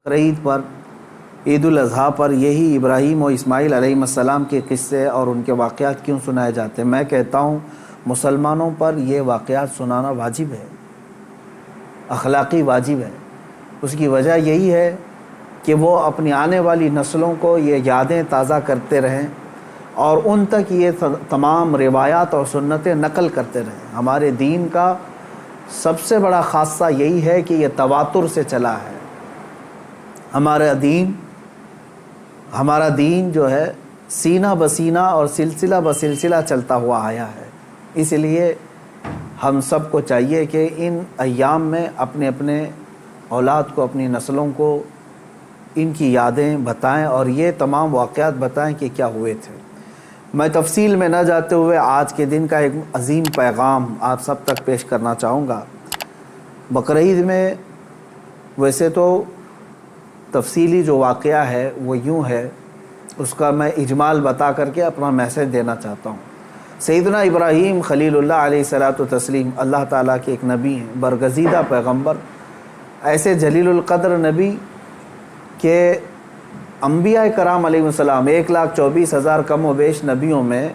عید پر، عید الاضحیٰ پر یہی ابراہیم و اسماعیل علیہ السلام کے قصے اور ان کے واقعات کیوں سنائے جاتے ہیں؟ میں کہتا ہوں مسلمانوں پر یہ واقعات سنانا واجب ہے، اخلاقی واجب ہے۔ اس کی وجہ یہی ہے کہ وہ اپنی آنے والی نسلوں کو یہ یادیں تازہ کرتے رہیں اور ان تک یہ تمام روایات اور سنتیں نقل کرتے رہیں۔ ہمارے دین کا سب سے بڑا خاصہ یہی ہے کہ یہ تواتر سے چلا ہے۔ ہمارا دین جو ہے سینہ بسینہ اور سلسلہ بسلسلہ چلتا ہوا آیا ہے۔ اس لیے ہم سب کو چاہیے کہ ان ایام میں اپنے اپنے اولاد کو، اپنی نسلوں کو ان کی یادیں بتائیں اور یہ تمام واقعات بتائیں کہ کیا ہوئے تھے۔ میں تفصیل میں نہ جاتے ہوئے آج کے دن کا ایک عظیم پیغام آپ سب تک پیش کرنا چاہوں گا۔ بقرعید میں ویسے تو تفصیلی جو واقعہ ہے وہ یوں ہے، اس کا میں اجمال بتا کر کے اپنا میسج دینا چاہتا ہوں۔ سیدنا ابراہیم خلیل اللہ علیہ الصلوۃ والتسلیم اللہ تعالیٰ کے ایک نبی ہیں، برگزیدہ پیغمبر، ایسے جلیل القدر نبی کہ انبیاء کرام علیہ السلام 1,24,000 کم و بیش نبیوں میں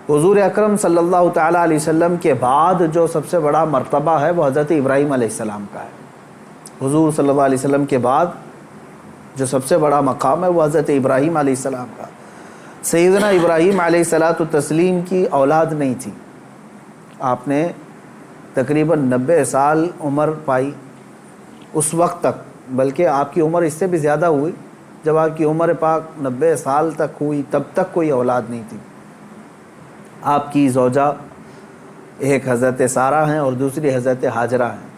حضور اکرم صلی اللہ تعالیٰ علیہ وسلم کے بعد جو سب سے بڑا مرتبہ ہے وہ حضرت ابراہیم علیہ السلام کا ہے۔ حضور صلی اللہ علیہ وسلم کے بعد جو سب سے بڑا مقام ہے وہ حضرت ابراہیم علیہ السلام کا۔ سیدنا ابراہیم علیہ الصلوۃ والتسلیم کی اولاد نہیں تھی، آپ نے تقریباً 90 سال عمر پائی اس وقت تک، بلکہ آپ کی عمر اس سے بھی زیادہ ہوئی۔ جب آپ کی عمر پاک 90 سال تک ہوئی تب تک کوئی اولاد نہیں تھی۔ آپ کی زوجہ ایک حضرت سارہ ہیں اور دوسری حضرت ہاجرہ ہیں۔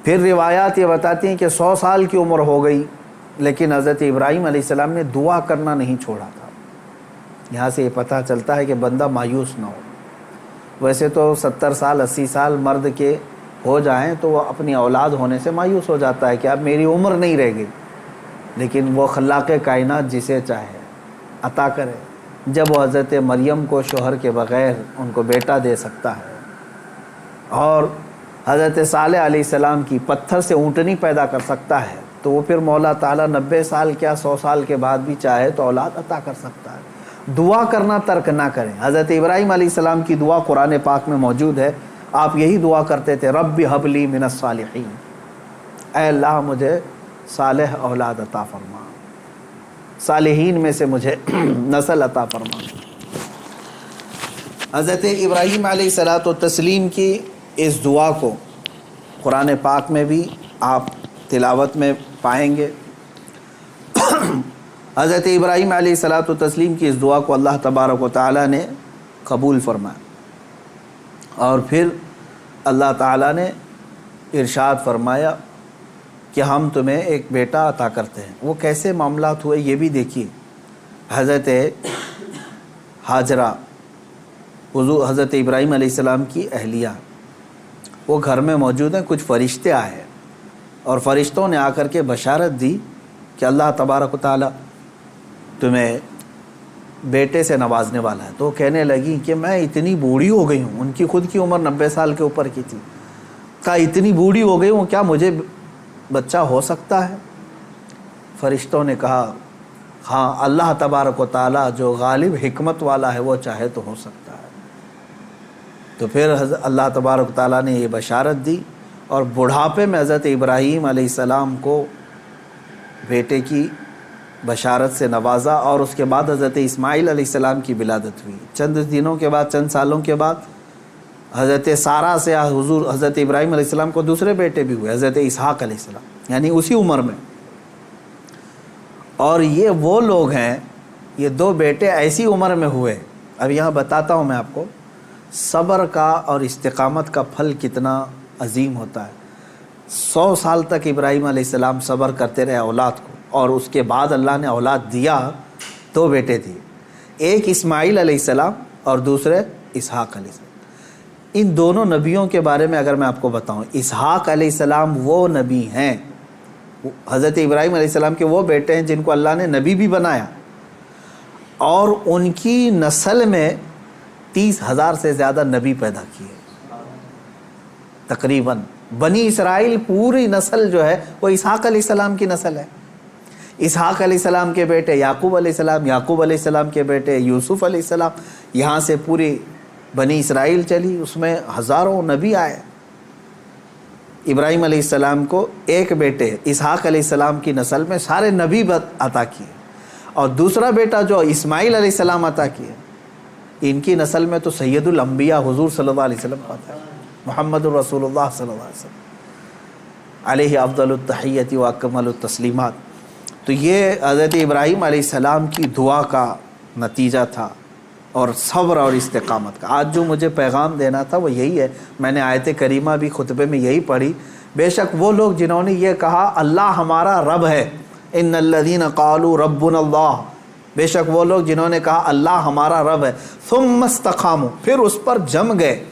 پھر روایات یہ بتاتی ہیں کہ 100 سال کی عمر ہو گئی لیکن حضرت ابراہیم علیہ السلام نے دعا کرنا نہیں چھوڑا تھا۔ یہاں سے یہ پتہ چلتا ہے کہ بندہ مایوس نہ ہو۔ ویسے تو 70 سال 80 سال مرد کے ہو جائیں تو وہ اپنی اولاد ہونے سے مایوس ہو جاتا ہے کہ اب میری عمر نہیں رہ گئی، لیکن وہ خلاق کائنات جسے چاہے عطا کرے۔ جب وہ حضرت مریم کو شوہر کے بغیر ان کو بیٹا دے سکتا ہے اور حضرت صالح علیہ السلام کی پتھر سے اونٹنی پیدا کر سکتا ہے، تو وہ پھر مولا تعالیٰ 90 سال کیا 100 سال کے بعد بھی چاہے تو اولاد عطا کر سکتا ہے۔ دعا کرنا ترک نہ کریں۔ حضرت ابراہیم علیہ السلام کی دعا قرآن پاک میں موجود ہے۔ آپ یہی دعا کرتے تھے، رب ہب لی من الصالحین، اے اللہ مجھے صالح اولاد عطا فرما، صالحین میں سے مجھے نسل عطا فرما۔ حضرت ابراہیم علیہ الصلوۃ والتسلیم کی اس دعا کو قرآن پاک میں بھی آپ تلاوت میں پائیں گے۔ حضرت ابراہیم علیہ الصلوۃ والتسلیم کی اس دعا کو اللہ تبارک و تعالیٰ نے قبول فرمایا اور پھر اللہ تعالیٰ نے ارشاد فرمایا کہ ہم تمہیں ایک بیٹا عطا کرتے ہیں۔ وہ کیسے معاملات ہوئے یہ بھی دیکھیے۔ حضرت ہاجرہ حضرت ابراہیم علیہ السلام کی اہلیہ، وہ گھر میں موجود ہیں، کچھ فرشتے آئے اور فرشتوں نے آ کر کے بشارت دی کہ اللہ تبارک و تعالیٰ تمہیں بیٹے سے نوازنے والا ہے۔ تو وہ کہنے لگی کہ میں اتنی بوڑھی ہو گئی ہوں، ان کی خود کی عمر 90 سال کے اوپر کی تھی، کہا اتنی بوڑھی ہو گئی ہوں، کیا مجھے بچہ ہو سکتا ہے؟ فرشتوں نے کہا ہاں، اللہ تبارک و تعالیٰ جو غالب حکمت والا ہے وہ چاہے تو ہو سکتا ہے۔ تو پھر اللہ تبارک و تعالیٰ نے یہ بشارت دی اور بڑھاپے میں حضرت ابراہیم علیہ السلام کو بیٹے کی بشارت سے نوازا اور اس کے بعد حضرت اسماعیل علیہ السلام کی ولادت ہوئی۔ چند دنوں کے بعد، چند سالوں کے بعد حضرت سارہ سے حضرت ابراہیم علیہ السلام کو دوسرے بیٹے بھی ہوئے، حضرت اسحاق علیہ السلام، یعنی اسی عمر میں۔ اور یہ وہ لوگ ہیں، یہ 2 بیٹے ایسی عمر میں ہوئے۔ اب یہاں بتاتا ہوں میں آپ کو صبر کا اور استقامت کا پھل کتنا عظیم ہوتا ہے۔ 100 سال تک ابراہیم علیہ السلام صبر کرتے رہے اولاد کو، اور اس کے بعد اللہ نے اولاد دیا، 2 بیٹے دیے، ایک اسماعیل علیہ السلام اور دوسرے اسحاق علیہ السلام۔ ان دونوں نبیوں کے بارے میں اگر میں آپ کو بتاؤں، اسحاق علیہ السلام وہ نبی ہیں، حضرت ابراہیم علیہ السلام کے وہ بیٹے ہیں جن کو اللہ نے نبی بھی بنایا، اور ان کی نسل میں 30,000 سے زیادہ نبی پیدا کیے تقریباً۔ بنی اسرائیل پوری نسل جو ہے وہ اسحاق علیہ السلام کی نسل ہے. اسحاق علیہ السلام کے بیٹے یعقوب علیہ السلام، یعقوب علیہ السلام کے بیٹے یوسف علیہ السلام، یہاں سے پوری بنی اسرائیل چلی، اس میں ہزاروں نبی آئے. ابراہیم علیہ السلام کو ایک بیٹے اسحاق علیہ السلام کی نسل میں سارے نبی عطا کیے، اور دوسرا بیٹا جو اسماعیل علیہ السلام عطا کیے، ان کی نسل میں تو سید الانبیاء حضور صلی اللہ علیہ وسلم آتا ہے، محمد الرسول اللہ صلی اللہ علیہ وسلم علیہ افضل التحیت و اکمل التسلیمات. تو یہ حضرت ابراہیم علیہ السلام کی دعا کا نتیجہ تھا، اور صبر اور استقامت کا. آج جو مجھے پیغام دینا تھا وہ یہی ہے. میں نے آیت کریمہ بھی خطبے میں یہی پڑھی. بے شک وہ لوگ جنہوں نے یہ کہا اللہ ہمارا رب ہے، ان الذین قالوا ربنا اللہ، بے شک وہ لوگ جنہوں نے کہا اللہ ہمارا رب ہے، ثم استقاموا، پھر اس پر جم گئے.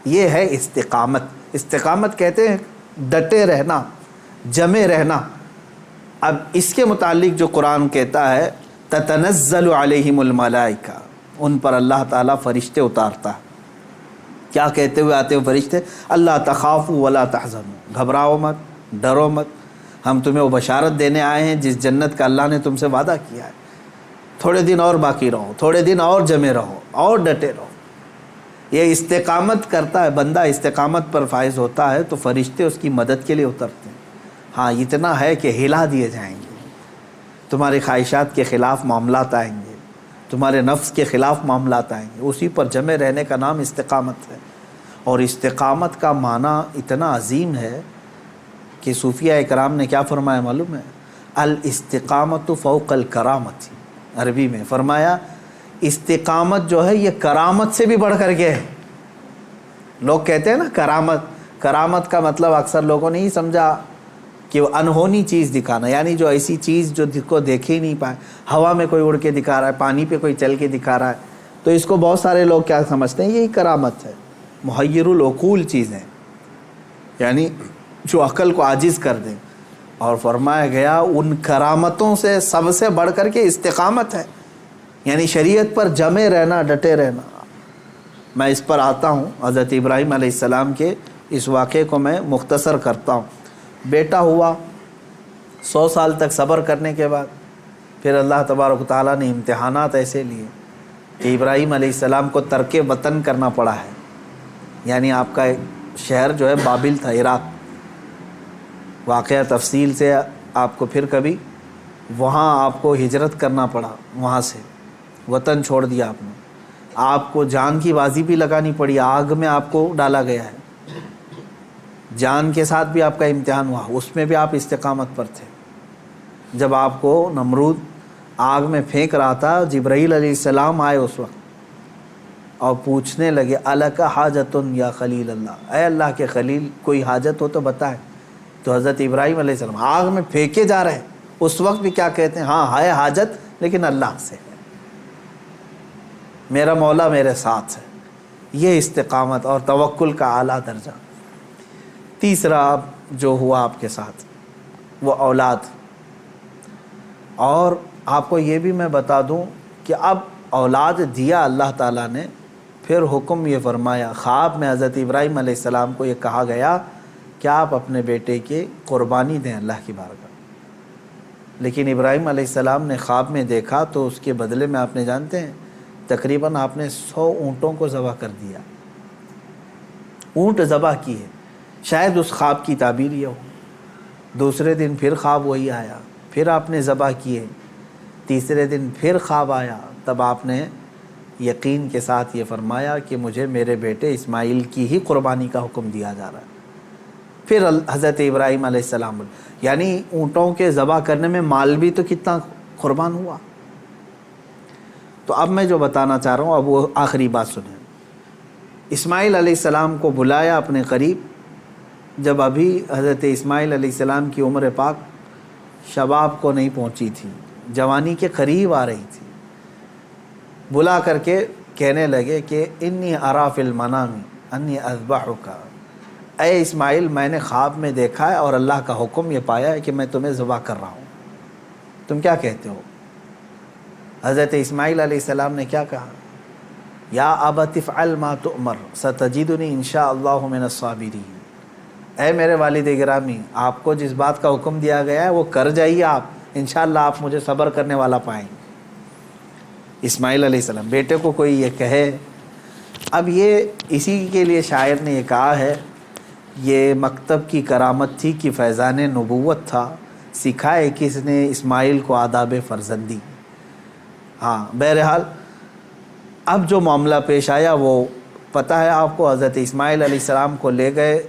یہ ہے استقامت. استقامت کہتے ہیں ڈٹے رہنا، جمے رہنا. اب اس کے متعلق جو قرآن کہتا ہے تتنزل علیہم الملائکہ، ان پر اللہ تعالیٰ فرشتے اتارتا ہے. کیا کہتے ہوئے آتے ہیں فرشتے؟ اللہ تخافوا ولا تحزنوا، گھبراؤ مت، ڈرو مت، ہم تمہیں وہ بشارت دینے آئے ہیں جس جنت کا اللہ نے تم سے وعدہ کیا ہے. تھوڑے دن اور باقی رہو، تھوڑے دن اور جمے رہو، اور ڈٹے رہو. یہ استقامت کرتا ہے بندہ، استقامت پر فائز ہوتا ہے تو فرشتے اس کی مدد کے لیے اترتے ہیں. ہاں اتنا ہے کہ ہلا دیے جائیں گے، تمہاری خواہشات کے خلاف معاملات آئیں گے، تمہارے نفس کے خلاف معاملات آئیں گے. اسی پر جمے رہنے کا نام استقامت ہے. اور استقامت کا معنی اتنا عظیم ہے کہ صوفیہ اکرام نے کیا فرمایا معلوم ہے؟ الاستقامت فوق الکرامت. عربی میں فرمایا استقامت جو ہے یہ کرامت سے بھی بڑھ کر کے ہے. لوگ کہتے ہیں نا کرامت، کرامت کا مطلب اکثر لوگوں نے ہی سمجھا کہ وہ انہونی چیز دکھانا، یعنی جو ایسی چیز جو کو دیکھ ہی نہیں پائے. ہوا میں کوئی اڑ کے دکھا رہا ہے، پانی پہ کوئی چل کے دکھا رہا ہے، تو اس کو بہت سارے لوگ کیا سمجھتے ہیں؟ یہی کرامت ہے. محیر العقول چیزیں، یعنی جو عقل کو عاجز کر دیں. اور فرمایا گیا ان کرامتوں سے سب سے بڑھ کر کے استقامت ہے، یعنی شریعت پر جمے رہنا، ڈٹے رہنا. میں اس پر آتا ہوں. حضرت ابراہیم علیہ السلام کے اس واقعے کو میں مختصر کرتا ہوں. بیٹا ہوا، 100 سال تک صبر کرنے کے بعد پھر اللہ تبارک و تعالیٰ نے امتحانات ایسے لیے کہ ابراہیم علیہ السلام کو ترک وطن کرنا پڑا ہے. یعنی آپ کا شہر جو ہے بابل تھا، عراق. واقعہ تفصیل سے آپ کو پھر کبھی، وہاں آپ کو ہجرت کرنا پڑا، وہاں سے وطن چھوڑ دیا آپ نے. آپ کو جان کی بازی بھی لگانی پڑی، آگ میں آپ کو ڈالا گیا ہے، جان کے ساتھ بھی آپ کا امتحان ہوا، اس میں بھی آپ استقامت پر تھے. جب آپ کو نمرود آگ میں پھینک رہا تھا، جبرائیل علیہ السلام آئے اس وقت اور پوچھنے لگے الک حاجت یا خلیل اللہ، اے اللہ کے خلیل کوئی حاجت ہو تو بتائیں. تو حضرت ابراہیم علیہ السلام آگ میں پھینکے جا رہے ہیں، اس وقت بھی کیا کہتے ہیں؟ ہاں ہے حاجت لیکن اللہ سے ہے، میرا مولا میرے ساتھ ہے. یہ استقامت اور توکل کا اعلیٰ درجہ. تیسرا جو ہوا آپ کے ساتھ وہ اولاد. اور آپ کو یہ بھی میں بتا دوں کہ اب اولاد دیا اللہ تعالیٰ نے، پھر حکم یہ فرمایا، خواب میں حضرت ابراہیم علیہ السلام کو یہ کہا گیا کہ آپ اپنے بیٹے کی قربانی دیں اللہ کی بارگاہ. لیکن ابراہیم علیہ السلام نے خواب میں دیکھا تو اس کے بدلے میں آپ نے جانتے ہیں تقریباً آپ نے 100 اونٹوں کو ذبح کر دیا. اونٹ ذبح کیے. شاید اس خواب کی تعبیر یہ ہو. دوسرے دن پھر خواب وہی آیا، پھر آپ نے ذبح کیے. تیسرے دن پھر خواب آیا، تب آپ نے یقین کے ساتھ یہ فرمایا کہ مجھے میرے بیٹے اسماعیل کی ہی قربانی کا حکم دیا جا رہا ہے. پھر حضرت ابراہیم علیہ السلام، یعنی اونٹوں کے ذبح کرنے میں مال بھی تو کتنا قربان ہوا. تو اب میں جو بتانا چاہ رہا ہوں اب وہ آخری بات سنیں. اسماعیل علیہ السلام کو بلایا اپنے قریب، جب ابھی حضرت اسماعیل علیہ السلام کی عمر پاک شباب کو نہیں پہنچی تھی، جوانی کے قریب آ رہی تھی. بلا کر کے کہنے لگے کہ انی ارا فی المنام انی اذبحک، اے اسماعیل میں نے خواب میں دیکھا ہے اور اللہ کا حکم یہ پایا ہے کہ میں تمہیں ذبح کر رہا ہوں، تم کیا کہتے ہو؟ حضرت اسماعیل علیہ السلام نے کیا کہا؟ یا ابت افعل ما تؤمر ستجدنی ان شاء اللہ من الصابرین. اے میرے والد گرامی، آپ کو جس بات کا حکم دیا گیا ہے وہ کر جائیے آپ، انشاءاللہ آپ مجھے صبر کرنے والا پائیں گے۔ اسماعیل علیہ السلام بیٹے کو کوئی یہ کہے، اب یہ اسی کے لیے شاعر نے یہ کہا ہے، یہ مکتب کی کرامت تھی کہ فیضان نبوت تھا، سکھائے کس نے اسماعیل کو آداب فرزندی۔ ہاں بہرحال اب جو معاملہ پیش آیا وہ پتہ ہے آپ کو، حضرت اسماعیل علیہ السلام کو لے گئے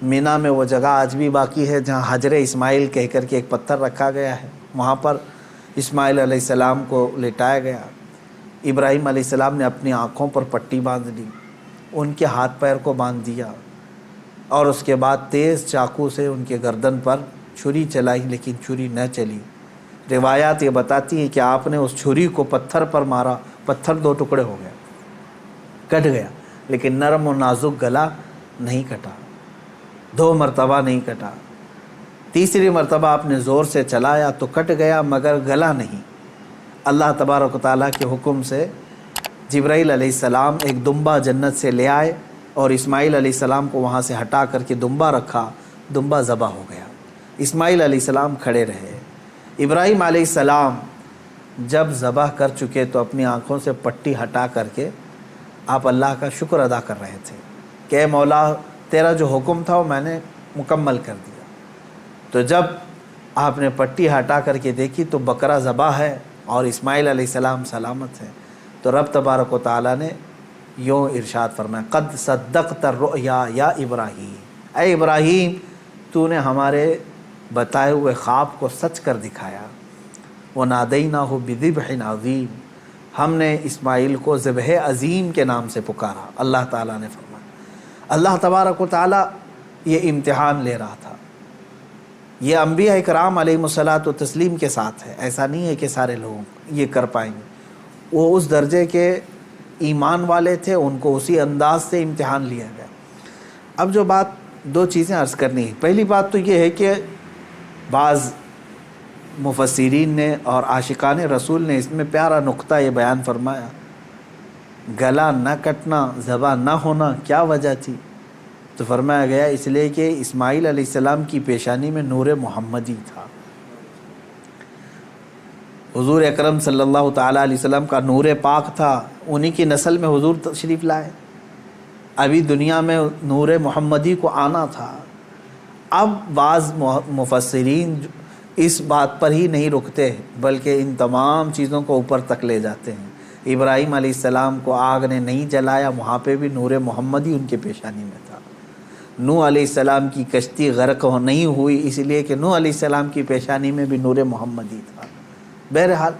مینا میں، وہ جگہ آج بھی باقی ہے جہاں حجر اسماعیل کہہ کر کے ایک پتھر رکھا گیا ہے، وہاں پر اسماعیل علیہ السلام کو لٹایا گیا۔ ابراہیم علیہ السلام نے اپنی آنکھوں پر پٹی باندھ لی، ان کے ہاتھ پیر کو باندھ دیا، اور اس کے بعد تیز چاقو سے ان کے گردن پر چھری چلائی، لیکن چھری نہ چلی۔ روایات یہ بتاتی ہیں کہ آپ نے اس چھری کو پتھر پر مارا، پتھر دو ٹکڑے ہو گیا، کٹ گیا، لیکن نرم و نازک گلا نہیں کٹا، 2 مرتبہ نہیں کٹا۔ تیسری مرتبہ آپ نے زور سے چلایا تو کٹ گیا، مگر گلا نہیں۔ اللہ تبارک و تعالیٰ کے حکم سے جبرائیل علیہ السلام ایک دمبا جنت سے لے آئے اور اسماعیل علیہ السلام کو وہاں سے ہٹا کر کے دمبا رکھا، دمبا ذبح ہو گیا۔ اسماعیل علیہ السلام کھڑے رہے۔ ابراہیم علیہ السلام جب ذبح کر چکے تو اپنی آنکھوں سے پٹی ہٹا کر کے آپ اللہ کا شکر ادا کر رہے تھے کہ اے مولا تیرا جو حکم تھا وہ میں نے مکمل کر دیا۔ تو جب آپ نے پٹی ہٹا کر کے دیکھی تو بکرا ذبح ہے اور اسماعیل علیہ السلام سلامت ہیں، تو رب تبارک و تعالیٰ نے یوں ارشاد فرمایا، قد صدقت الرؤیا یا ابراہیم، اے ابراہیم تو نے ہمارے بتائے ہوئے خواب کو سچ کر دکھایا۔ وَنَادَيْنَاهُ بِذِبْحٍ عَظِيمٍ، ہم نے اسماعیل کو ذبح عظیم کے نام سے پکارا۔ اللہ تعالیٰ نے فرمایا، اللہ تبارک و تعالیٰ یہ امتحان لے رہا تھا۔ یہ انبیاء اکرام علیہم الصلاۃ و تسلیم کے ساتھ ہے، ایسا نہیں ہے کہ سارے لوگ یہ کر پائیں گے۔ وہ اس درجے کے ایمان والے تھے، ان کو اسی انداز سے امتحان لیا گیا۔ اب جو بات 2 چیزیں عرض کرنی ہے، پہلی بات تو یہ ہے کہ بعض مفسرین نے اور عاشقان رسول نے اس میں پیارا نقطہ یہ بیان فرمایا، گلا نہ کٹنا، ذبح نہ ہونا کیا وجہ تھی؟ تو فرمایا گیا اس لیے کہ اسماعیل علیہ السلام کی پیشانی میں نور محمدی تھا۔ حضور اکرم صلی اللہ تعالیٰ علیہ وسلم کا نور پاک تھا، انہی کی نسل میں حضور تشریف لائے، ابھی دنیا میں نور محمدی کو آنا تھا۔ اب بعض مفسرین اس بات پر ہی نہیں رکتے بلکہ ان تمام چیزوں کو اوپر تک لے جاتے ہیں۔ ابراہیم علیہ السلام کو آگ نے نہیں جلایا، وہاں پہ بھی نور محمدی ان کے پیشانی میں تھا۔ نوح علیہ السلام کی کشتی غرق نہیں ہوئی اس لیے کہ نوح علیہ السلام کی پیشانی میں بھی نور محمدی تھا۔ بہرحال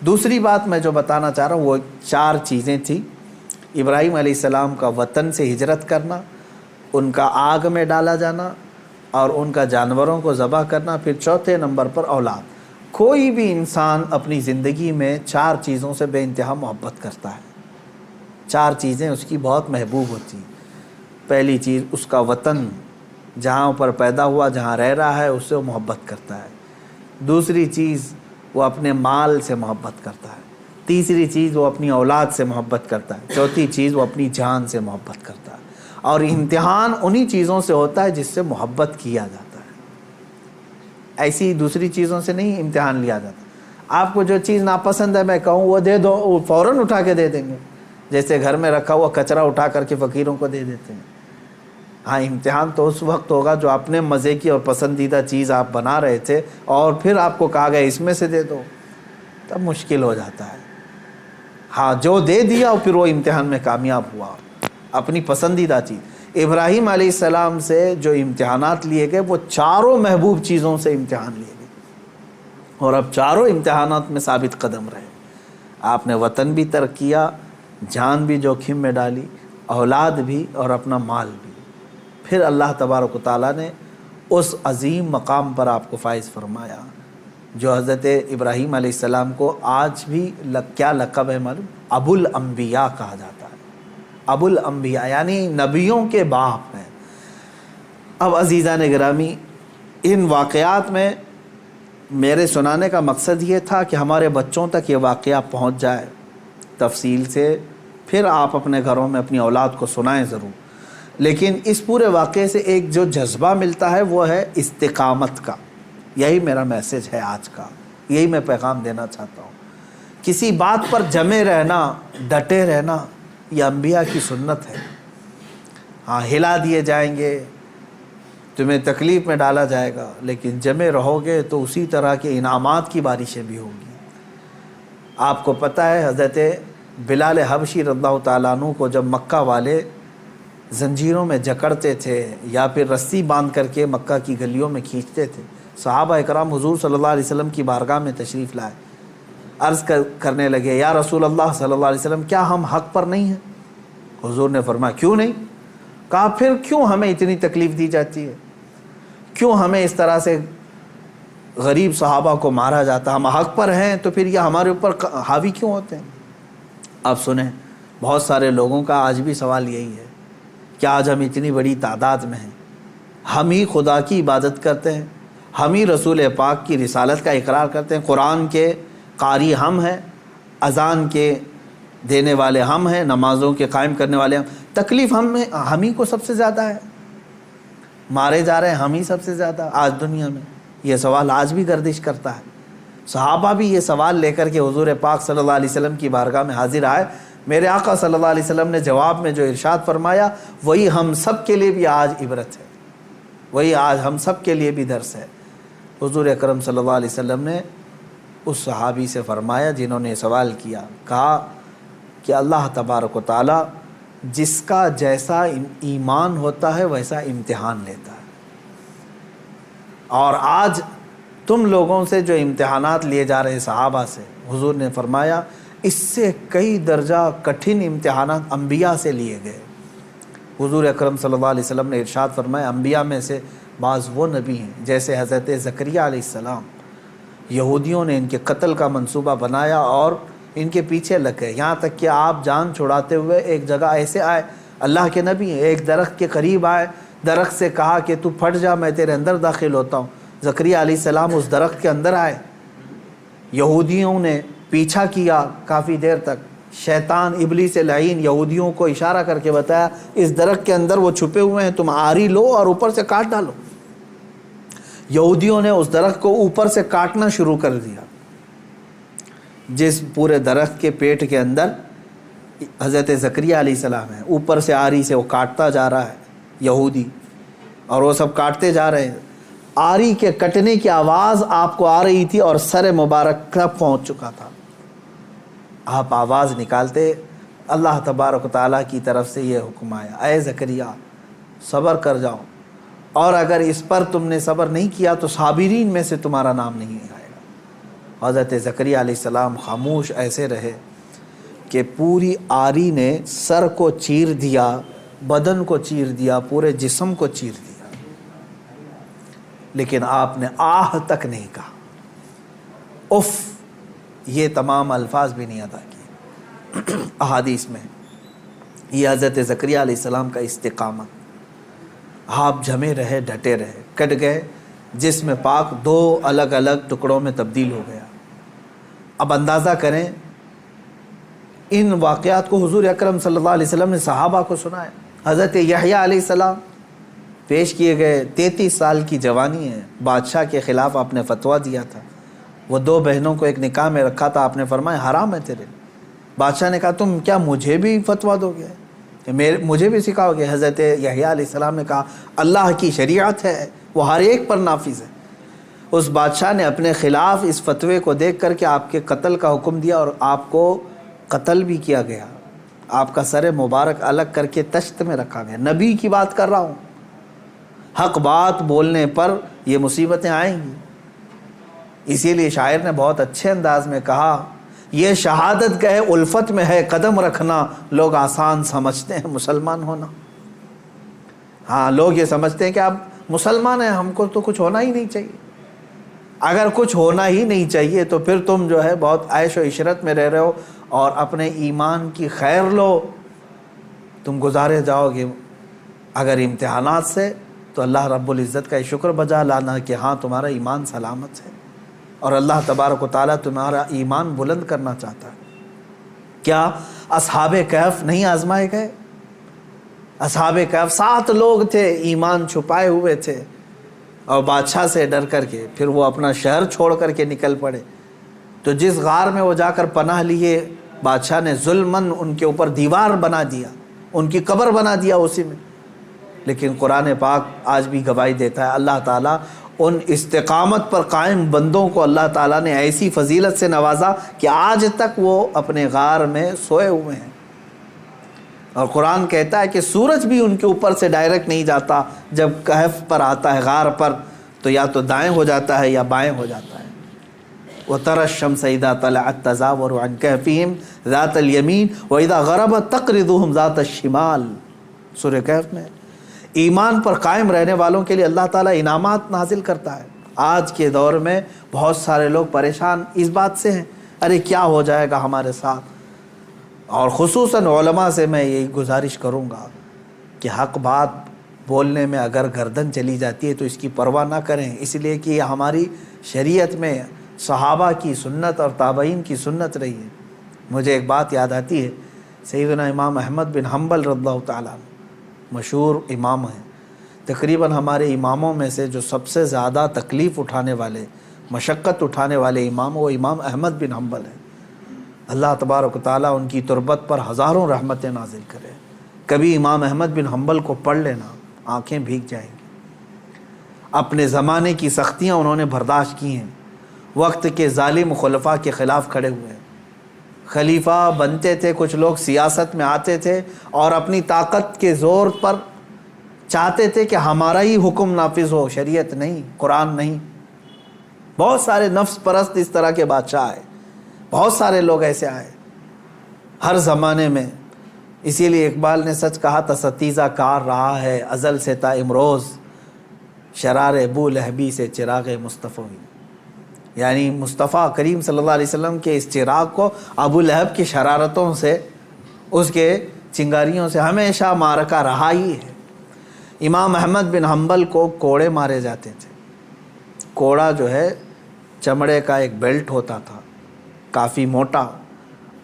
دوسری بات میں جو بتانا چاہ رہا ہوں وہ 4 چیزیں تھیں۔ ابراہیم علیہ السلام کا وطن سے ہجرت کرنا، ان کا آگ میں ڈالا جانا، اور ان کا جانوروں کو ذبح کرنا، پھر چوتھے نمبر پر اولاد۔ کوئی بھی انسان اپنی زندگی میں 4 چیزوں سے بے انتہا محبت کرتا ہے، 4 چیزیں اس کی بہت محبوب ہوتی ہیں۔ پہلی چیز اس کا وطن، جہاں پر پیدا ہوا، جہاں رہ رہا ہے، اس سے وہ محبت کرتا ہے۔ دوسری چیز وہ اپنے مال سے محبت کرتا ہے۔ تیسری چیز وہ اپنی اولاد سے محبت کرتا ہے۔ چوتھی چیز وہ اپنی جان سے محبت کرتا ہے۔ اور امتحان انہی چیزوں سے ہوتا ہے جس سے محبت کیا جاتا ہے، ایسی دوسری چیزوں سے نہیں امتحان لیا جاتا۔ آپ کو جو چیز ناپسند ہے میں کہوں وہ دے دو، وہ فوراً اٹھا کے دے دیں گے، جیسے گھر میں رکھا ہوا کچرا اٹھا کر کے فقیروں کو دے دیتے ہیں۔ ہاں امتحان تو اس وقت ہوگا جو اپنے مزے کی اور پسندیدہ چیز آپ بنا رہے تھے اور پھر آپ کو کہا گیا اس میں سے دے دو، تب مشکل ہو جاتا ہے۔ ہاں جو دے دیا اور پھر وہ امتحان میں کامیاب ہوا، اپنی پسندیدہ چیز۔ ابراہیم علیہ السلام سے جو امتحانات لیے گئے وہ 4 محبوب چیزوں سے امتحان لیے گئے، اور اب 4 امتحانات میں ثابت قدم رہے۔ آپ نے وطن بھی ترک کیا، جان بھی جوخم میں ڈالی، اولاد بھی اور اپنا مال بھی۔ پھر اللہ تبارک و تعالیٰ نے اس عظیم مقام پر آپ کو فائز فرمایا جو حضرت ابراہیم علیہ السلام کو آج بھی کیا لقب ہے معلوم؟ ابو الانبیاء کہا جاتا ہے۔ ابو الانبیاء یعنی نبیوں کے باپ ہیں۔ اب عزیزان گرامی، ان واقعات میں میرے سنانے کا مقصد یہ تھا کہ ہمارے بچوں تک یہ واقعہ پہنچ جائے تفصیل سے، پھر آپ اپنے گھروں میں اپنی اولاد کو سنائیں ضرور۔ لیکن اس پورے واقعے سے ایک جو جذبہ ملتا ہے وہ ہے استقامت کا. یہی میرا میسیج ہے آج کا, یہی میں پیغام دینا چاہتا ہوں. کسی بات پر جمے رہنا, ڈٹے رہنا, یہ انبیاء کی سنت ہے. ہاں ہلا دیے جائیں گے, تمہیں تکلیف میں ڈالا جائے گا, لیکن جمے رہو گے تو اسی طرح کے انعامات کی بارشیں بھی ہوں گی. آپ کو پتہ ہے حضرت بلال حبشی رضی اللہ تعالیٰ عنہ کو جب مکہ والے زنجیروں میں جکڑتے تھے یا پھر رسی باندھ کر کے مکہ کی گلیوں میں کھینچتے تھے, صحابہ اکرام حضور صلی اللہ علیہ وسلم کی بارگاہ میں تشریف لائے. عرض کرنے لگے, یا رسول اللہ صلی اللہ علیہ وسلم, کیا ہم حق پر نہیں ہیں؟ حضور نے فرمایا, کیوں نہیں؟ کہا, پھر کیوں ہمیں اتنی تکلیف دی جاتی ہے؟ کیوں ہمیں اس طرح سے غریب صحابہ کو مارا جاتا؟ ہم حق پر ہیں تو پھر یہ ہمارے اوپر حاوی کیوں ہوتے ہیں؟ آپ سنیں, بہت سارے لوگوں کا آج بھی سوال یہی ہے کہ آج ہم اتنی بڑی تعداد میں ہیں, ہم ہی خدا کی عبادت کرتے ہیں, ہم ہی رسول پاک کی رسالت کا اقرار کرتے ہیں, قرآن کے قاری ہم ہیں, اذان کے دینے والے ہم ہیں, نمازوں کے قائم کرنے والے ہم, تکلیف ہم ہی کو سب سے زیادہ ہے, مارے جا رہے ہیں ہم ہی سب سے زیادہ آج دنیا میں. یہ سوال آج بھی گردش کرتا ہے. صحابہ بھی یہ سوال لے کر کے حضور پاک صلی اللہ علیہ وسلم کی بارگاہ میں حاضر آئے. میرے آقا صلی اللہ علیہ وسلم نے جواب میں جو ارشاد فرمایا وہی ہم سب کے لیے بھی آج عبرت ہے, وہی آج ہم سب کے لیے بھی درس ہے. حضور اکرم صلی اللہ علیہ وسلم نے اس صحابی سے فرمایا جنہوں نے سوال کیا, کہا کہ اللہ تبارک و تعالی جس کا جیسا ایمان ہوتا ہے ویسا امتحان لیتا ہے, اور آج تم لوگوں سے جو امتحانات لیے جا رہے صحابہ سے, حضور نے فرمایا اس سے کئی درجہ کٹھن امتحانات انبیاء سے لیے گئے. حضور اکرم صلی اللہ علیہ وسلم نے ارشاد فرمایا انبیاء میں سے بعض وہ نبی ہیں جیسے حضرت زکریا علیہ السلام, یہودیوں نے ان کے قتل کا منصوبہ بنایا اور ان کے پیچھے لگ گئے, یہاں تک کہ آپ جان چھڑاتے ہوئے ایک جگہ ایسے آئے, اللہ کے نبی ہیں, ایک درخت کے قریب آئے, درخت سے کہا کہ تو پھٹ جا, میں تیرے اندر داخل ہوتا ہوں. زکریا علیہ السلام اس درخت کے اندر آئے, یہودیوں نے پیچھا کیا کافی دیر تک, شیطان ابلیس لعین یہودیوں کو اشارہ کر کے بتایا اس درخت کے اندر وہ چھپے ہوئے ہیں, تم آری لو اور اوپر سے کاٹ ڈالو. یہودیوں نے اس درخت کو اوپر سے کاٹنا شروع کر دیا. جس پورے درخت کے پیٹ کے اندر حضرت زکریا علیہ السلام ہے, اوپر سے آری سے وہ کاٹتا جا رہا ہے یہودی, اور وہ سب کاٹتے جا رہے ہیں. آری کے کٹنے کی آواز آپ کو آ رہی تھی اور سر مبارک تک پہنچ چکا تھا. آپ آواز نکالتے, اللہ تبارک و تعالیٰ کی طرف سے یہ حکم آیا, اے زکریا صبر کر جاؤ, اور اگر اس پر تم نے صبر نہیں کیا تو صابرین میں سے تمہارا نام نہیں آئے گا. حضرت زکریا علیہ السلام خاموش ایسے رہے کہ پوری آری نے سر کو چیر دیا, بدن کو چیر دیا, پورے جسم کو چیر دیا, لیکن آپ نے آہ تک نہیں کہا, اف یہ تمام الفاظ بھی نہیں ادا کیے. احادیث میں یہ حضرت زکریا علیہ السلام کا استقامت, آپ جمے رہے, ڈٹے رہے, کٹ گئے, جسم پاک دو الگ الگ ٹکڑوں میں تبدیل ہو گیا. اب اندازہ کریں ان واقعات کو حضور اکرم صلی اللہ علیہ وسلم نے صحابہ کو سنایا. حضرت یحییٰ علیہ السلام پیش کیے گئے, 33 سال کی جوانی ہے, بادشاہ کے خلاف آپ نے فتویٰ دیا تھا, وہ 2 بہنوں کو ایک نکاح میں رکھا تھا, آپ نے فرمایا حرام ہے تیرے. بادشاہ نے کہا تم کیا مجھے بھی فتویٰ دو گے, مجھے بھی سکھاؤ گے؟ حضرت یحییٰ علیہ السلام نے کہا اللہ کی شریعت ہے, وہ ہر ایک پر نافذ ہے. اس بادشاہ نے اپنے خلاف اس فتوے کو دیکھ کر کے آپ کے قتل کا حکم دیا, اور آپ کو قتل بھی کیا گیا. آپ کا سر مبارک الگ کر کے تشت میں رکھا گیا. نبی کی بات کر رہا ہوں, حق بات بولنے پر یہ مصیبتیں آئیں گی. اسی لیے شاعر نے بہت اچھے انداز میں کہا, یہ شہادت گئے الفت میں ہے قدم رکھنا, لوگ آسان سمجھتے ہیں مسلمان ہونا. ہاں لوگ یہ سمجھتے ہیں کہ آپ مسلمان ہیں, ہم کو تو کچھ ہونا ہی نہیں چاہیے. اگر کچھ ہونا ہی نہیں چاہیے تو پھر تم جو ہے بہت عیش و عشرت میں رہ رہے ہو, اور اپنے ایمان کی خیر لو, تم گزارے جاؤ گے. اگر امتحانات سے تو اللہ رب العزت کا شکر بجا لانا کہ ہاں تمہارا ایمان سلامت ہے, اور اللہ تبارک و تعالیٰ تمہارا ایمان بلند کرنا چاہتا ہے. کیا اصحاب کہف نہیں آزمائے گئے؟ اصحاب کہف 7 لوگ تھے، ایمان چھپائے ہوئے تھے اور بادشاہ سے ڈر کر کے پھر وہ اپنا شہر چھوڑ کر کے نکل پڑے۔ تو جس غار میں وہ جا کر پناہ لیے، بادشاہ نے ظلماً ان کے اوپر دیوار بنا دیا، ان کی قبر بنا دیا اسی میں۔ لیکن قرآن پاک آج بھی گواہی دیتا ہے، اللہ تعالیٰ ان استقامت پر قائم بندوں کو اللہ تعالیٰ نے ایسی فضیلت سے نوازا کہ آج تک وہ اپنے غار میں سوئے ہوئے ہیں۔ اور قرآن کہتا ہے کہ سورج بھی ان کے اوپر سے ڈائریکٹ نہیں جاتا، جب کہف پر آتا ہے غار پر تو یا تو دائیں ہو جاتا ہے یا بائیں ہو جاتا ہے۔ وَتَرَى الشَّمْسَ إِذَا طَلَعَت تَزَاوَرُ عَنْ كَهْفِهِمْ ذَاتَ الْيَمِينِ وَإِذَا غَرَبَت تَقْرِضُهُمْ ذَاتَ الشِّمَالِ۔ سورہ کہف میں ایمان پر قائم رہنے والوں کے لیے اللہ تعالیٰ انعامات نازل کرتا ہے۔ آج کے دور میں بہت سارے لوگ پریشان اس بات سے ہیں، ارے کیا ہو جائے گا ہمارے ساتھ۔ اور خصوصاً علماء سے میں یہی گزارش کروں گا کہ حق بات بولنے میں اگر گردن چلی جاتی ہے تو اس کی پرواہ نہ کریں، اس لیے کہ یہ ہماری شریعت میں صحابہ کی سنت اور تابعین کی سنت رہی ہے۔ مجھے ایک بات یاد آتی ہے، سیدنا امام احمد بن حنبل رضی اللہ تعالیٰ عنہ مشہور امام ہیں، تقریباً ہمارے اماموں میں سے جو سب سے زیادہ تکلیف اٹھانے والے، مشقت اٹھانے والے امام وہ امام احمد بن حنبل ہیں۔ اللہ تبارک و تعالیٰ ان کی تربت پر ہزاروں رحمتیں نازل کرے۔ کبھی امام احمد بن حنبل کو پڑھ لینا، آنکھیں بھیگ جائیں گی۔ اپنے زمانے کی سختیاں انہوں نے برداشت کی ہیں، وقت کے ظالم خلفاء کے خلاف کھڑے ہوئے ہیں۔ خلیفہ بنتے تھے، کچھ لوگ سیاست میں آتے تھے اور اپنی طاقت کے زور پر چاہتے تھے کہ ہمارا ہی حکم نافذ ہو، شریعت نہیں، قرآن نہیں۔ بہت سارے نفس پرست اس طرح کے بادشاہ آئے، بہت سارے لوگ ایسے آئے ہر زمانے میں۔ اسی لیے اقبال نے سچ کہا تھا، ستیزہ کار رہا ہے ازل سے تا امروز، شرار ابو لہبی سے چراغ مصطفی۔ یعنی مصطفیٰ کریم صلی اللہ علیہ وسلم کے اس چراغ کو ابو لہب کی شرارتوں سے، اس کے چنگاریوں سے ہمیشہ معرکہ رہا ہی ہے۔ امام احمد بن حنبل کو کوڑے مارے جاتے تھے۔ کوڑا جو ہے چمڑے کا ایک بیلٹ ہوتا تھا، کافی موٹا،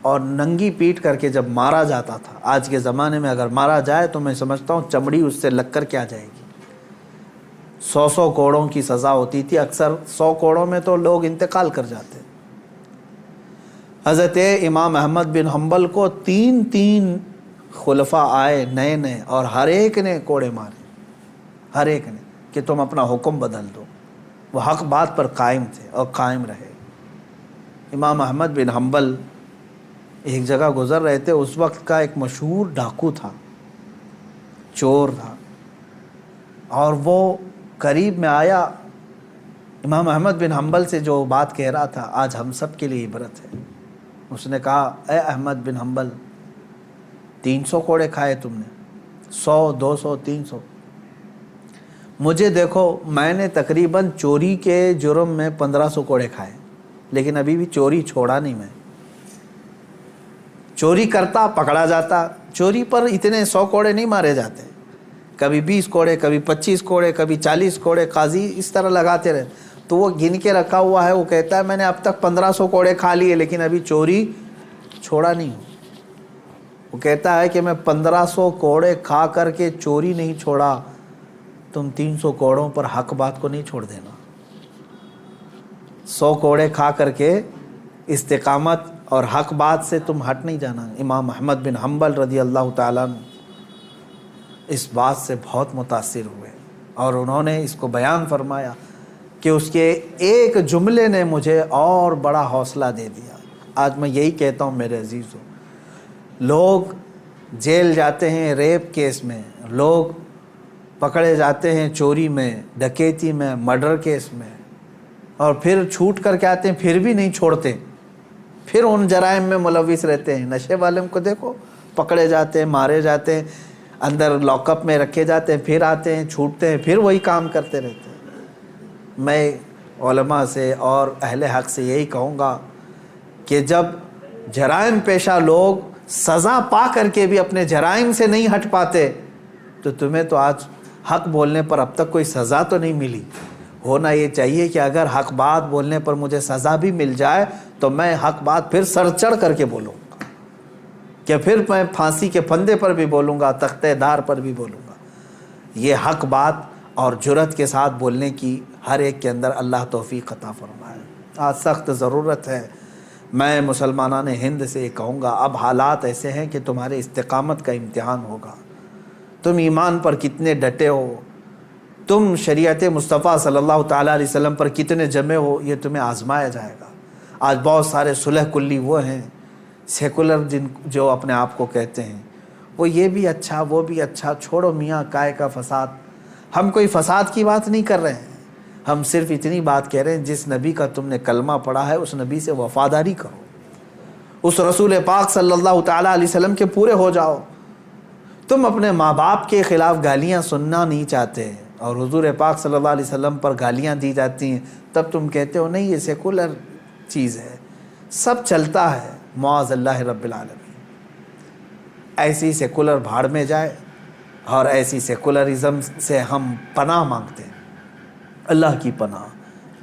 اور ننگی پیٹ کر کے جب مارا جاتا تھا۔ آج کے زمانے میں اگر مارا جائے تو میں سمجھتا ہوں چمڑی اس سے لگ کر کیا جائے گی۔ 100 کوڑوں کی سزا ہوتی تھی، اکثر 100 کوڑوں میں تو لوگ انتقال کر جاتے۔ حضرت امام احمد بن حنبل کو 3 خلفاء آئے نئے نئے اور ہر ایک نے کوڑے مارے، ہر ایک نے، کہ تم اپنا حکم بدل دو۔ وہ حق بات پر قائم تھے اور قائم رہے۔ امام احمد بن حنبل ایک جگہ گزر رہے تھے، اس وقت کا ایک مشہور ڈاکو تھا، چور تھا، اور وہ قریب میں آیا، امام احمد بن حنبل سے جو بات کہہ رہا تھا آج ہم سب کے لیے عبرت ہے۔ اس نے کہا، اے احمد بن حنبل، 300 کوڑے کھائے تم نے، 100 200 300، مجھے دیکھو میں نے تقریباً چوری کے جرم میں 1500 کوڑے کھائے، لیکن ابھی بھی چوری چھوڑا نہیں میں۔ چوری کرتا پکڑا جاتا، چوری پر اتنے 100 کوڑے نہیں مارے جاتے، کبھی 20 کوڑے، کبھی 25 کوڑے، کبھی 40 کوڑے، قاضی اس طرح لگاتے رہے۔ تو وہ گن کے رکھا ہوا ہے، وہ کہتا ہے میں نے اب تک 1500 کوڑے کھا لیے لیکن ابھی چوری چھوڑا نہیں ہوں۔ وہ کہتا ہے کہ میں 1500 کوڑے کھا کر کے چوری نہیں چھوڑا، تم 300 کوڑوں پر حق بات کو نہیں چھوڑ دینا۔ 100 کوڑے کھا کر کے استقامت اور حق بات سے تم ہٹ نہیں جانا۔ امام احمد بن حنبل رضی اللہ تعالیٰ عنہ اس بات سے بہت متاثر ہوئے اور انہوں نے اس کو بیان فرمایا کہ اس کے ایک جملے نے مجھے اور بڑا حوصلہ دے دیا۔ آج میں یہی کہتا ہوں میرے عزیزوں، لوگ جیل جاتے ہیں ریپ کیس میں، لوگ پکڑے جاتے ہیں چوری میں، ڈکیتی میں، مرڈر کیس میں، اور پھر چھوٹ کر کے آتے ہیں، پھر بھی نہیں چھوڑتے، پھر ان جرائم میں ملوث رہتے ہیں۔ نشے والے کو دیکھو، پکڑے جاتے ہیں، مارے جاتے ہیں، اندر لاک اپ میں رکھے جاتے ہیں، پھر آتے ہیں، چھوٹتے ہیں، پھر وہی کام کرتے رہتے ہیں۔ میں علماء سے اور اہل حق سے یہی کہوں گا کہ جب جرائم پیشہ لوگ سزا پا کر کے بھی اپنے جرائم سے نہیں ہٹ پاتے، تو تمہیں تو آج حق بولنے پر اب تک کوئی سزا تو نہیں ملی۔ ہونا یہ چاہیے کہ اگر حق بات بولنے پر مجھے سزا بھی مل جائے تو میں حق بات پھر سر چڑھ کر کے بولوں گا، کہ پھر میں پھانسی کے پھندے پر بھی بولوں گا، تختہ دار پر بھی بولوں گا۔ یہ حق بات اور جرأت کے ساتھ بولنے کی ہر ایک کے اندر اللہ توفیق عطا فرمائے۔ آج سخت ضرورت ہے۔ میں مسلمانان ہند سے یہ کہوں گا، اب حالات ایسے ہیں کہ تمہارے استقامت کا امتحان ہوگا۔ تم ایمان پر کتنے ڈٹے ہو، تم شریعت مصطفیٰ صلی اللہ تعالیٰ علیہ وسلم پر کتنے جمے ہو، یہ تمہیں آزمایا جائے گا۔ آج بہت سارے صلح کلی وہ ہیں سیکولر جو اپنے آپ کو کہتے ہیں، وہ یہ بھی اچھا وہ بھی اچھا، چھوڑو میاں کائے کا فساد۔ ہم کوئی فساد کی بات نہیں کر رہے ہیں، ہم صرف اتنی بات کہہ رہے ہیں جس نبی کا تم نے کلمہ پڑھا ہے اس نبی سے وفاداری کرو، اس رسول پاک صلی اللہ تعالیٰ علیہ وسلم کے پورے ہو جاؤ۔ تم اپنے ماں باپ کے خلاف گالیاں سننا نہیں چاہتے اور حضور پاک صلی اللہ علیہ وسلم پر گالیاں دی جاتی ہیں، تب تم کہتے ہو نہیں یہ سیکولر چیز ہے، سب چلتا ہے۔ معاذ اللہ رب العالمین، ایسی سیکولر بھاڑ میں جائے، اور ایسی سیکولرزم سے ہم پناہ مانگتے ہیں، اللہ کی پناہ،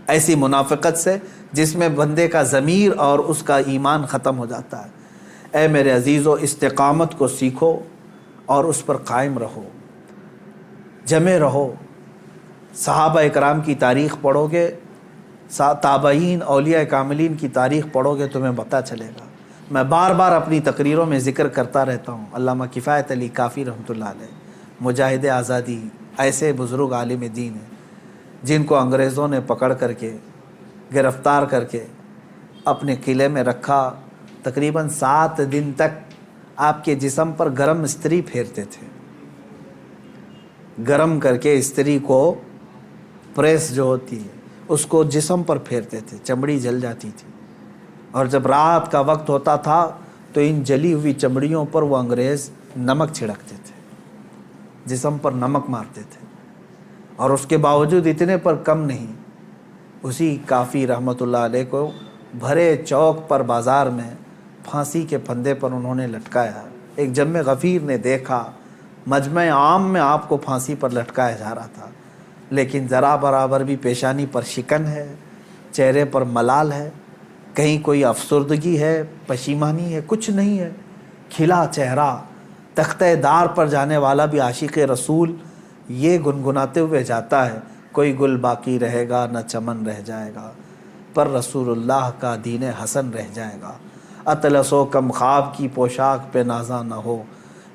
ایسی منافقت سے جس میں بندے کا ضمیر اور اس کا ایمان ختم ہو جاتا ہے۔ اے میرے عزیزو، استقامت کو سیکھو اور اس پر قائم رہو، جمے رہو۔ صحابہ اکرام کی تاریخ پڑھو گے، تابعین اولیاء کاملین کی تاریخ پڑھو گے، تمہیں پتہ چلے گا۔ میں بار بار اپنی تقریروں میں ذکر کرتا رہتا ہوں، علامہ کفایت علی کافی رحمۃ اللہ علیہ، مجاہد آزادی، ایسے بزرگ عالم دین ہیں جن کو انگریزوں نے پکڑ کر کے گرفتار کر کے اپنے قلعے میں رکھا، تقریباً 7 دن تک آپ کے جسم پر گرم استری پھیرتے تھے، گرم کر کے استری کو، پریس جو ہوتی ہے اس کو جسم پر پھیرتے تھے، چمڑی جل جاتی تھی، اور جب رات کا وقت ہوتا تھا تو ان جلی ہوئی چمڑیوں پر وہ انگریز نمک چھڑکتے تھے، جسم پر نمک مارتے تھے، اور اس کے باوجود اتنے پر کم نہیں، اسی کافی رحمت اللہ علیہ کو بھرے چوک پر بازار میں پھانسی کے پھندے پر انہوں نے لٹکایا۔ ایک جم غفیر نے دیکھا، مجمع عام میں آپ کو پھانسی پر لٹکایا جا رہا تھا، لیکن ذرا برابر بھی پیشانی پر شکن ہے، چہرے پر ملال ہے، کہیں کوئی افسردگی ہے، پشیمانی ہے، کچھ نہیں ہے، کھلا چہرہ، تختہ دار پر جانے والا بھی عاشق رسول یہ گنگناتے ہوئے جاتا ہے، کوئی گل باقی رہے گا نہ چمن رہ جائے گا، پر رسول اللہ کا دین حسن رہ جائے گا۔ اطلس و کم خواب کی پوشاک پہ نازاں نہ ہو،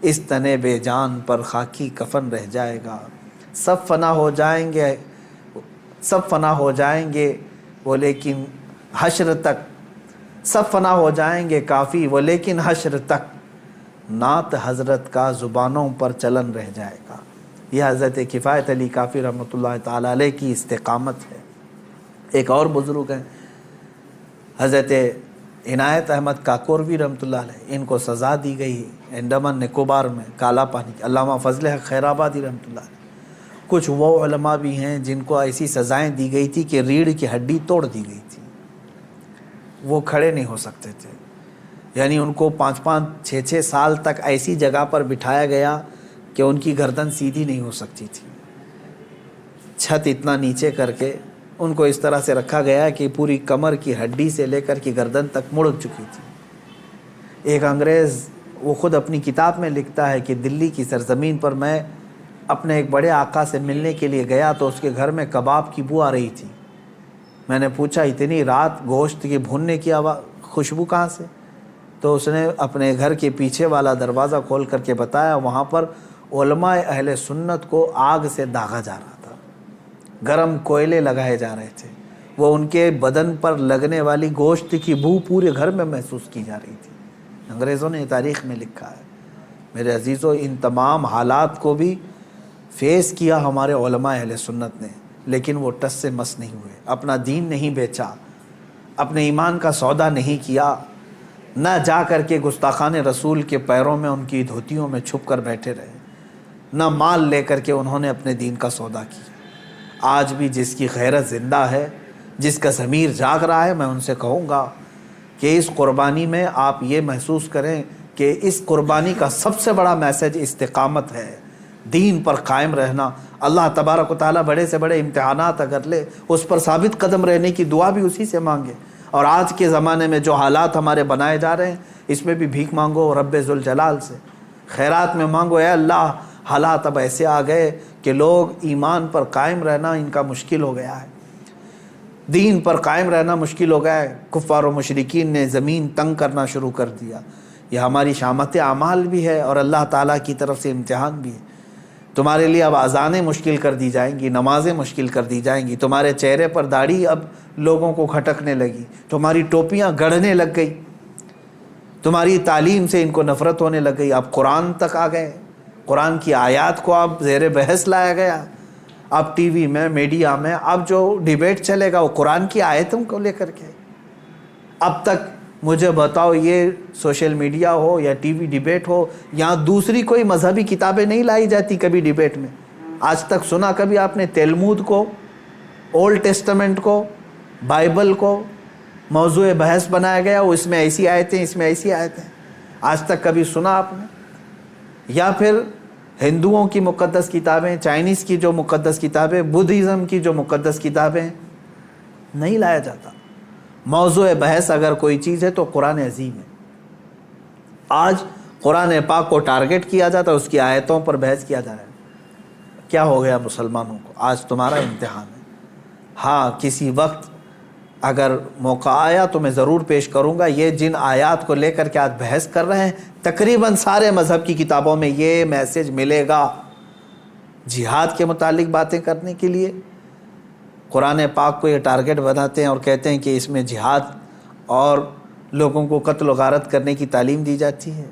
اس تنے بے جان پر خاکی کفن رہ جائے گا۔ سب فنا ہو جائیں گے، سب فنا ہو جائیں گے وہ لیکن حشر تک، سب فنا ہو جائیں گے کافی وہ لیکن حشر تک، نعت حضرت کا زبانوں پر چلن رہ جائے گا۔ یہ حضرت کفایت علی کافی رحمۃ اللہ تعالیٰ علیہ کی استقامت ہے۔ ایک اور بزرگ ہیں حضرت عنایت احمد کاکوروی رحمۃ اللہ علیہ، ان کو سزا دی گئی انڈمان نکوبار میں کالا پانی کی۔ علامہ فضل حق خیر آبادی رحمۃ اللہ علیہ، کچھ وہ علماء بھی ہیں جن کو ایسی سزائیں دی گئی تھی کہ ریڑھ کی ہڈی توڑ دی گئی تھی، وہ کھڑے نہیں ہو سکتے تھے، یعنی ان کو 5-5 6-6 سال تک ایسی جگہ پر بٹھایا گیا کہ ان کی گردن سیدھی نہیں ہو سکتی تھی، چھت اتنا نیچے کر کے ان کو اس طرح سے رکھا گیا کہ پوری کمر کی ہڈی سے لے کر کے گردن تک مڑ چکی تھی۔ ایک انگریز، وہ خود اپنی کتاب میں لکھتا ہے کہ دلی کی سرزمین پر میں اپنے ایک بڑے آقا سے ملنے کے لیے گیا تو اس کے گھر میں کباب کی بو آ رہی تھی۔ میں نے پوچھا اتنی رات گوشت کی بھوننے کی خوشبو کہاں سے؟ تو اس نے اپنے گھر کے پیچھے والا دروازہ کھول کر کے بتایا وہاں پر علماء اہل سنت کو آگ سے داغا جا رہا تھا، گرم کوئلے لگائے جا رہے تھے، وہ ان کے بدن پر لگنے والی گوشت کی بو پورے گھر میں محسوس کی جا رہی تھی۔ انگریزوں نے تاریخ میں لکھا ہے۔ میرے عزیزوں، ان تمام حالات کو بھی فیس کیا ہمارے علماء اہل سنت نے، لیکن وہ ٹس سے مس نہیں ہوئے، اپنا دین نہیں بیچا، اپنے ایمان کا سودا نہیں کیا، نہ جا کر کے گستاخان رسول کے پیروں میں ان کی دھوتیوں میں چھپ کر بیٹھے رہے، نہ مال لے کر کے انہوں نے اپنے دین کا سودا کیا۔ آج بھی جس کی غیرت زندہ ہے، جس کا ضمیر جاگ رہا ہے، میں ان سے کہوں گا کہ اس قربانی میں آپ یہ محسوس کریں کہ اس قربانی کا سب سے بڑا میسج استقامت ہے، دین پر قائم رہنا۔ اللہ تبارک و تعالیٰ بڑے سے بڑے امتحانات اگر لے، اس پر ثابت قدم رہنے کی دعا بھی اسی سے مانگے۔ اور آج کے زمانے میں جو حالات ہمارے بنائے جا رہے ہیں اس میں بھی بھیک مانگو رب ذوالجلال سے، خیرات میں مانگو، اے اللہ حالات اب ایسے آ گئے کہ لوگ ایمان پر قائم رہنا ان کا مشکل ہو گیا ہے، دین پر قائم رہنا مشکل ہو گیا ہے، کفار و مشرکین نے زمین تنگ کرنا شروع کر دیا۔ یہ ہماری شامت اعمال بھی ہے اور اللہ تعالیٰ کی طرف سے امتحان بھی ہے۔ تمہارے لیے اب اذانیں مشکل کر دی جائیں گی، نمازیں مشکل کر دی جائیں گی، تمہارے چہرے پر داڑھی اب لوگوں کو کھٹکنے لگی، تمہاری ٹوپیاں گڑھنے لگ گئی، تمہاری تعلیم سے ان کو نفرت ہونے لگ گئی، اب قرآن تک آ گئے، قرآن کی آیات کو اب زیر بحث لایا گیا، اب ٹی وی میں میڈیا میں اب جو ڈیبیٹ چلے گا وہ قرآن کی آیتوں کو لے کر کے۔ اب تک مجھے بتاؤ یہ سوشل میڈیا ہو یا ٹی وی ڈیبیٹ ہو، یہاں دوسری کوئی مذہبی کتابیں نہیں لائی جاتی کبھی ڈیبیٹ میں؟ آج تک سنا کبھی آپ نے تلمود کو، اولڈ ٹیسٹمنٹ کو، بائبل کو موضوع بحث بنایا گیا، وہ اس میں ایسی آیتیں، اس میں ایسی آیتیں، آج تک کبھی سنا آپ نے؟ یا پھر ہندوؤں کی مقدس کتابیں، چائنیز کی جو مقدس کتابیں، بدھزم کی جو مقدس کتابیں، نہیں لایا جاتا۔ موضوع بحث اگر کوئی چیز ہے تو قرآن عظیم ہے۔ آج قرآن پاک کو ٹارگٹ کیا جاتا ہے، اس کی آیتوں پر بحث کیا جا رہا ہے۔ کیا ہو گیا مسلمانوں کو؟ آج تمہارا امتحان ہے۔ ہاں کسی وقت اگر موقع آیا تو میں ضرور پیش کروں گا۔ یہ جن آیات کو لے کر کے آج بحث کر رہے ہیں تقریباً سارے مذہب کی کتابوں میں یہ میسج ملے گا۔ جہاد کے متعلق باتیں کرنے کے لیے قرآن پاک کو یہ ٹارگٹ بناتے ہیں اور کہتے ہیں کہ اس میں جہاد اور لوگوں کو قتل و غارت کرنے کی تعلیم دی جاتی ہے۔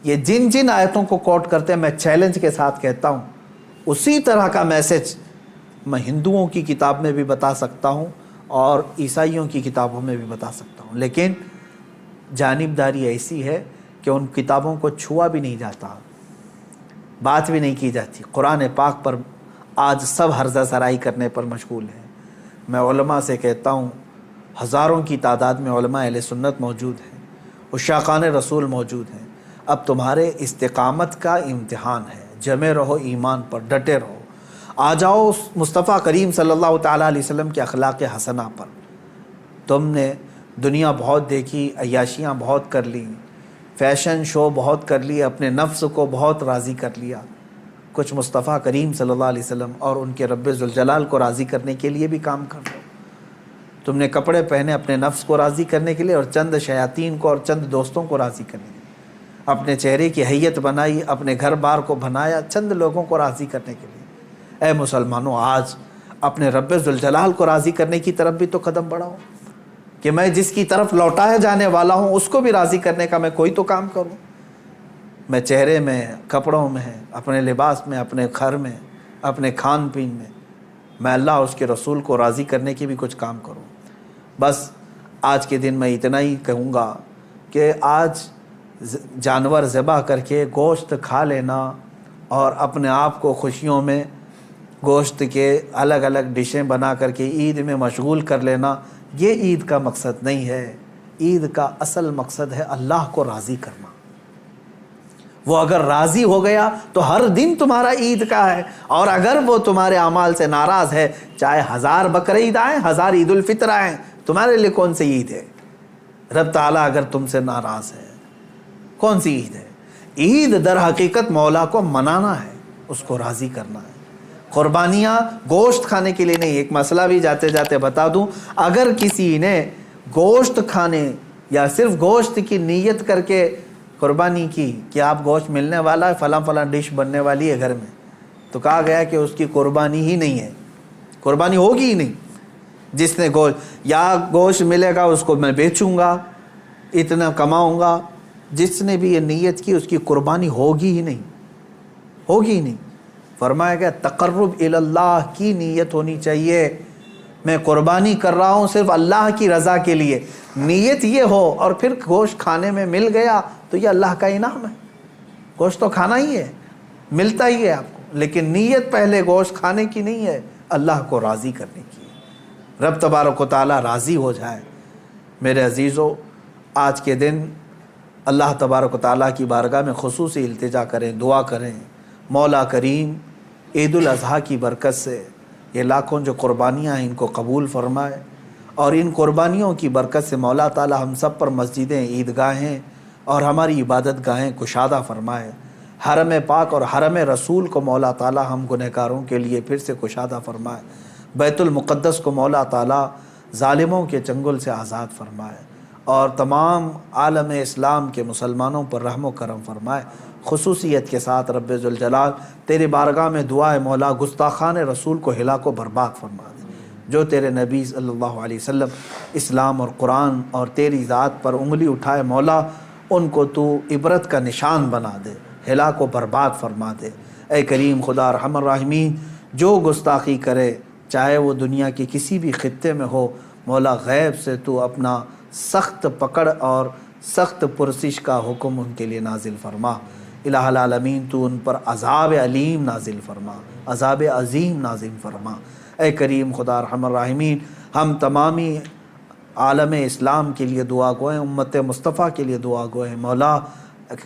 یہ جن جن آیتوں کو کوٹ کرتے ہیں میں چیلنج کے ساتھ کہتا ہوں اسی طرح کا میسج میں ہندوؤں کی کتاب میں بھی بتا سکتا ہوں اور عیسائیوں کی کتابوں میں بھی بتا سکتا ہوں، لیکن جانبداری ایسی ہے کہ ان کتابوں کو چھوا بھی نہیں جاتا، بات بھی نہیں کی جاتی۔ قرآن پاک پر آج سب ہرزہ سرائی کرنے پر مشغول ہیں۔ میں علماء سے کہتا ہوں ہزاروں کی تعداد میں علماء اہل سنت موجود ہیں، عشاقان رسول موجود ہیں۔ اب تمہارے استقامت کا امتحان ہے، جمے رہو ایمان پر، ڈٹے رہو، آ جاؤ مصطفیٰ کریم صلی اللہ تعالیٰ علیہ وسلم کے اخلاق حسنہ پر۔ تم نے دنیا بہت دیکھی، عیاشیاں بہت کر لیں، فیشن شو بہت کر لی، اپنے نفس کو بہت راضی کر لیا، کچھ مصطفیٰ کریم صلی اللہ علیہ وسلم اور ان کے رب ذوالجلال کو راضی کرنے کے لیے بھی کام کر لو۔ تم نے کپڑے پہنے اپنے نفس کو راضی کرنے کے لیے اور چند شیاطین کو اور چند دوستوں کو راضی کرنے کے لیے، اپنے چہرے کی حیت بنائی، اپنے گھر بار کو بنایا چند لوگوں کو راضی کرنے کے لیے۔ اے مسلمانوں، آج اپنے رب ذوالجلال کو راضی کرنے کی طرف بھی تو قدم بڑھاؤ کہ میں جس کی طرف لوٹایا جانے والا ہوں اس کو بھی راضی کرنے کا میں کوئی تو کام کروں۔ میں چہرے میں، کپڑوں میں، اپنے لباس میں، اپنے گھر میں، اپنے کھان پین میں اللہ اور اس کے رسول کو راضی کرنے کی بھی کچھ کام کروں۔ بس آج کے دن میں اتنا ہی کہوں گا کہ آج جانور ذبح کر کے گوشت کھا لینا اور اپنے آپ کو خوشیوں میں گوشت کے الگ الگ ڈشیں بنا کر کے عید میں مشغول کر لینا، یہ عید کا مقصد نہیں ہے۔ عید کا اصل مقصد ہے اللہ کو راضی کرنا۔ وہ اگر راضی ہو گیا تو ہر دن تمہارا عید کا ہے، اور اگر وہ تمہارے اعمال سے ناراض ہے، چاہے 1000 بقرعید آئیں، 1000 عید الفطر آئیں، تمہارے لیے کون سی عید ہے؟ رب تعالیٰ اگر تم سے ناراض ہے کون سی عید ہے؟ عید در حقیقت مولا کو منانا ہے، اس کو راضی کرنا ہے۔ قربانیاں گوشت کھانے کے لیے نہیں۔ ایک مسئلہ بھی جاتے جاتے بتا دوں، اگر کسی نے گوشت کھانے یا صرف گوشت کی نیت کر کے قربانی کی کہ آپ گوشت ملنے والا ہے، فلاں فلاں ڈش بننے والی ہے گھر میں، تو کہا گیا کہ اس کی قربانی ہی نہیں ہے، قربانی ہوگی ہی نہیں۔ جس نے گوشت ملے گا اس کو میں بیچوں گا، اتنا کماؤں گا، جس نے بھی یہ نیت کی اس کی قربانی ہوگی ہی نہیں، ہوگی ہی نہیں۔ فرمایا گیا تقرب اللہ کی نیت ہونی چاہیے، میں قربانی کر رہا ہوں صرف اللہ کی رضا کے لیے، نیت یہ ہو، اور پھر گوشت کھانے میں مل گیا تو یہ اللہ کا انعام ہے۔ گوشت تو کھانا ہی ہے، ملتا ہی ہے آپ کو، لیکن نیت پہلے گوشت کھانے کی نہیں ہے، اللہ کو راضی کرنے کی ہے، رب تبارک و تعالیٰ راضی ہو جائے۔ میرے عزیزو، آج کے دن اللہ تبارک و تعالیٰ کی بارگاہ میں خصوصی التجا کریں، دعا کریں، مولا کریم عید الاضحیٰ کی برکت سے یہ لاکھوں جو قربانیاں ہیں ان کو قبول فرمائے، اور ان قربانیوں کی برکت سے مولا تعالی ہم سب پر مسجدیں، عیدگاہیں اور ہماری عبادت گاہیں کشادہ فرمائے۔ حرم پاک اور حرم رسول کو مولا تعالی ہم گنہگاروں کے لیے پھر سے کشادہ فرمائے۔ بیت المقدس کو مولا تعالی ظالموں کے چنگل سے آزاد فرمائے، اور تمام عالم اسلام کے مسلمانوں پر رحم و کرم فرمائے۔ خصوصیت کے ساتھ رب ذوالجلال تیری بارگاہ میں دعا ہے مولا، گستاخان رسول کو ہلاک و برباد فرما دے۔ جو تیرے نبی صلی اللہ علیہ وسلم اسلام اور قرآن اور تیری ذات پر انگلی اٹھائے مولا، ان کو تو عبرت کا نشان بنا دے، ہلاک و برباد فرما دے۔ اے کریم خدا ارحم الراحمین، جو گستاخی کرے چاہے وہ دنیا کے کسی بھی خطے میں ہو، مولا غیب سے تو اپنا سخت پکڑ اور سخت پرسش کا حکم ان کے لیے نازل فرما۔ الہ العالمین تو ان پر عذاب علیم نازل فرما، عذاب عظیم نازل فرما۔ اے کریم خدا ارحم الراحمین، ہم تمامی عالم اسلام کے لیے دعا گو ہیں، امت مصطفیٰ کے لیے دعا گو ہیں مولا۔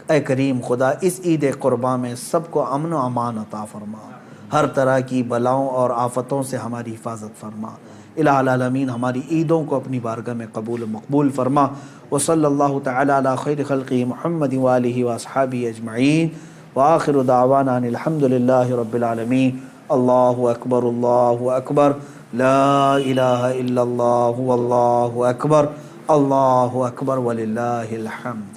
اے کریم خدا اس عید قربان میں سب کو امن و امان عطا فرما، ہر طرح کی بلاؤں اور آفتوں سے ہماری حفاظت فرما۔ الہ العالمین ہماری عیدوں کو اپنی بارگاہ میں قبول و مقبول فرما۔ وصلی اللہ تعالی علی خیر خلقہ محمد وآلہ واصحابہ اجمعین، وآخر دعوانا ان الحمد للہ رب العالمین۔ اللہ اکبر، اللہ اکبر، لا الہ الا اللہ واللہ اکبر، اللہ اکبر وللہ الحمد۔